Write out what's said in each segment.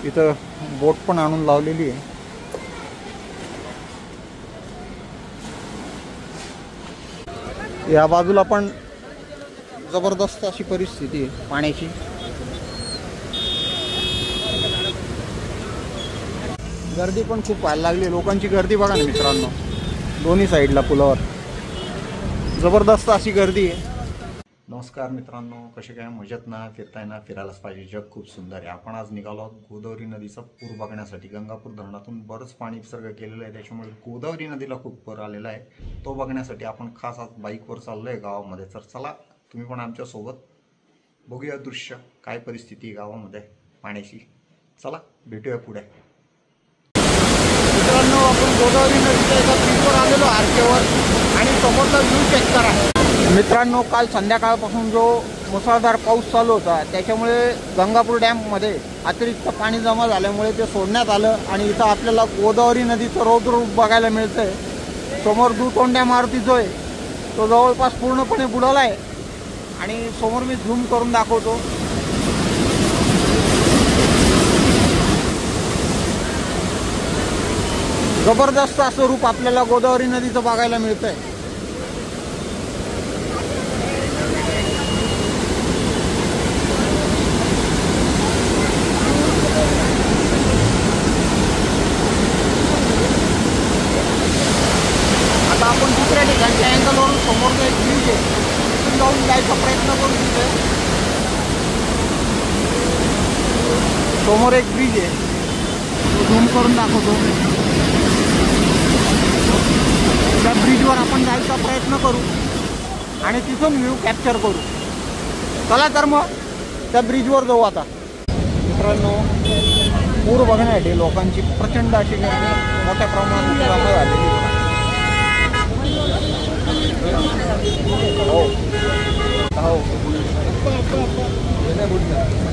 इथं बोट पण आणून लावलेली आहे. या बाजूला पण जबरदस्त अशी परिस्थिती आहे पाण्याची. गर्दी पण खूप व्हायला लागली. लोकांची गर्दी बघा ना मित्रांनो, दोन्ही साईडला पुलावर जबरदस्त अशी गर्दी आहे. नमस्कार मित्रांनो, कसे काय मजेत ना? फिरताय ना? फिरायलाच पाहिजे, जग खूप सुंदर आहे. आपण आज निघालो आहोत गोदावरी नदीचा पूर बघण्यासाठी. गंगापूर धरणातून बरंच पाणी विसर्ग केलेलं आहे, त्याच्यामुळे गोदावरी नदीला खूप पूर आलेला आहे. तो बघण्यासाठी आपण खास आज बाईकवर चाललो आहे गावामध्ये. तर चला तुम्ही पण आमच्यासोबत बघूया दृश्य, काय परिस्थिती आहे गावामध्ये पाण्याची. चला भेटूया पुढे. मित्रांनो, आपण गोदावरी नदीच्या एका ब्रिजवर आलेलो आरकेवर, आणि समोरचा व्ह्यू चेक करा. मित्रांनो, काल संध्याकाळपासून जो मुसळधार पाऊस चालू होता, त्याच्यामुळे गंगापूर डॅममध्ये अतिरिक्त पाणी जमा झाल्यामुळे ते सोडण्यात आलं. आणि इथं आपल्याला गोदावरी नदीचं रौद्र रूप बघायला मिळतंय. समोर दुतोंड्या मारुती जो आहे तो जवळपास पूर्णपणे बुडाला आहे. आणि समोर मी झूम करून दाखवतो. जबरदस्त असं रूप आपल्याला गोदावरी नदीचं बघायला मिळतंय. आता आपण दुसऱ्या ठिकाणच्या अँगलवरून समोरचा एक ब्रिज आहे, तिथून जाऊन जायचा प्रयत्न करू. तिथे समोर एक ब्रिज आहे, तो झूम करून दाखवतो. त्या ब्रिजवर आपण जायचा प्रयत्न करू आणि तिथून व्ह्यू कॅप्चर करू. चला तर मग त्या ब्रिजवर जाऊ. आता मित्रांनो, पूर बघण्यासाठी लोकांची प्रचंड अशी गर्दी मोठ्या प्रमाणात जमा झालेली. हो हो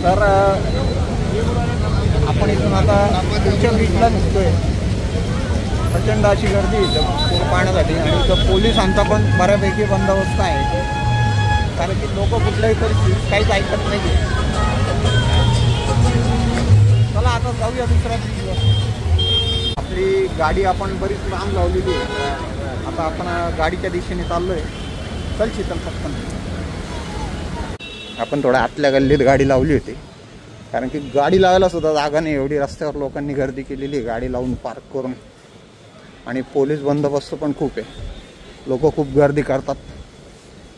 तर आपण इथून आता पुढच्या ब्रिजला निघतोय. प्रचंड अशी गर्दी पूर पाहण्यासाठी, आणि इथं पोलिसांचा पण बऱ्यापैकी बंदोबस्त आहे, कारण की लोक कुठल्याही परिस्थितीत काहीच ऐकत नाही. चला आता जाऊया दुसऱ्या ब्रिजवर. आपली गाडी आपण बरीच लांब लावलेली आहे. आता आपण गाडीच्या दिशेने चाललोय. चल शीतल पटकन. आपण थोड्या आतल्या गल्लीत गाडी लावली होती, कारण की गाडी लावायला सुद्धा जागा नाही, एवढी रस्त्यावर लोकांनी गर्दी केलेली आहे गाडी लावून पार्क करून. आणि पोलीस बंदोबस्त पण खूप आहे, लोक खूप गर्दी करतात.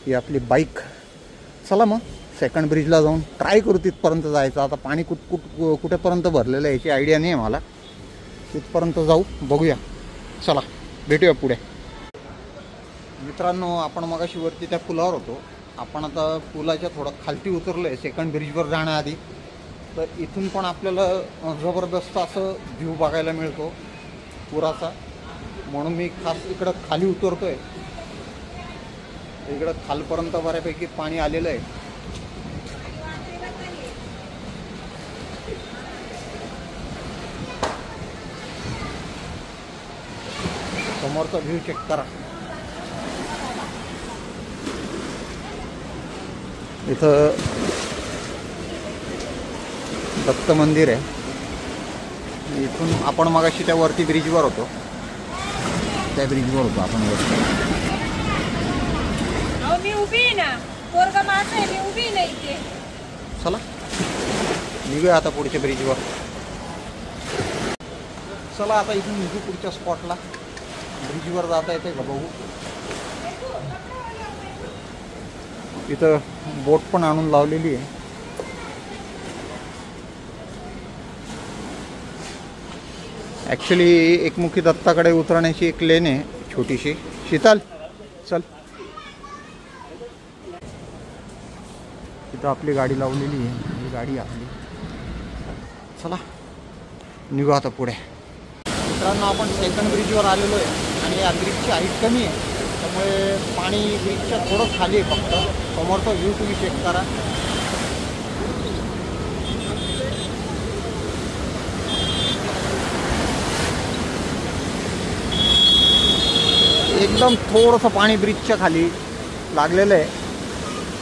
ही आपली बाईक. चला मग सेकंड ब्रिजला जाऊन ट्राय करू तिथपर्यंत जायचं. आता पाणी कुठेपर्यंत भरलेलं आहे याची आयडिया नाही आहे मला. तिथपर्यंत जाऊ, बघूया. चला भेटूया पुढे. मित्रांनो, आपण मगाशी वरती त्या पुलावर होतो. आपण आता पुलाच्या थोडं खालती उतरलो आहे सेकंड ब्रिजवर जाण्याआधी. तर इथून पण आपल्याला जबरदस्त असं व्ह्यू बघायला मिळतो पुराचा, म्हणून मी खास इकडं खाली उतरतोय. इकडं खालपर्यंत बऱ्यापैकी पाणी आलेलं आहे. समोरचा व्ह्यू चेक करा. इथं दत्त मंदिर आहे. इथून आपण मगाशी त्या वरती ब्रिजवर होतो, त्या ब्रिजवर होतो आपण वरती. मी उभी आहे ना, पोरगा माझा आहे, मी उभी नाही इथे. चला निघूया आता पुढच्या ब्रिजवर. चला आता इथून निघू पुढच्या स्पॉटला. ब्रिजवर जाता येते का बघू. इथं बोट पण आणून लावलेली आहे. ॲक्च्युली एकमुखी दत्ताकडे उतरण्याची एक लेन आहे छोटीशी. शीतल चल. इथं आपली गाडी लावलेली आहे, ही गाडी आपली. चला निघू आता पुढे. मित्रांनो, आपण सेकंड ब्रिजवर आलेलो आहे, आणि या ब्रिजची हाईट कमी आहे, त्यामुळे पाणी ब्रिजच्या थोडं खाली आहे. फक्त समोरचा व्ह्यू तुम्ही चेक करा. एकदम थोडंसं पाणी ब्रिजच्या खाली लागलेलं आहे.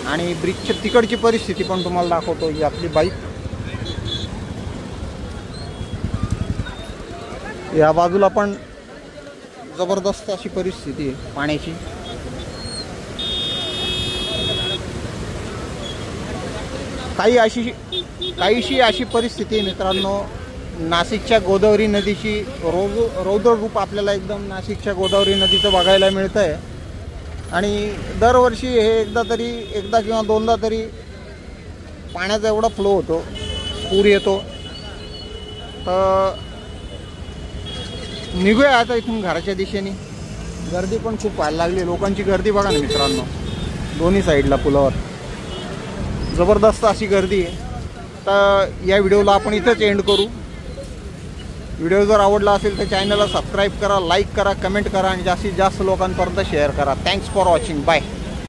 आणि ब्रिजच्या तिकडची परिस्थिती पण तुम्हाला दाखवतो. ही आपली बाईक. या बाजूला पण जबरदस्त अशी परिस्थिती आहे पाण्याची. काहीशी अशी परिस्थिती आहे मित्रांनो. नाशिकच्या गोदावरी नदीची रौद्र रूप आपल्याला एकदम नाशिकच्या गोदावरी नदीचं बघायला मिळतं आहे. आणि दरवर्षी हे एकदा किंवा दोनदा तरी पाण्याचा एवढा फ्लो होतो, पूर येतो. तर निघूया आता इथून घराच्या दिशेने. गर्दी पण खूप व्हायला लागली. लोकांची गर्दी बघा ना मित्रांनो, दोन्ही साईडला पुलावर जबरदस्त अशी गर्दी आहे. तर या व्हिडिओला आपण इथंच एंड करू. व्हिडिओ जर आवडला असेल तर चॅनलला सबस्क्राईब करा, लाईक करा, कमेंट करा आणि जास्तीत जास्त लोकांपर्यंत शेअर करा. Thanks for watching. बाय.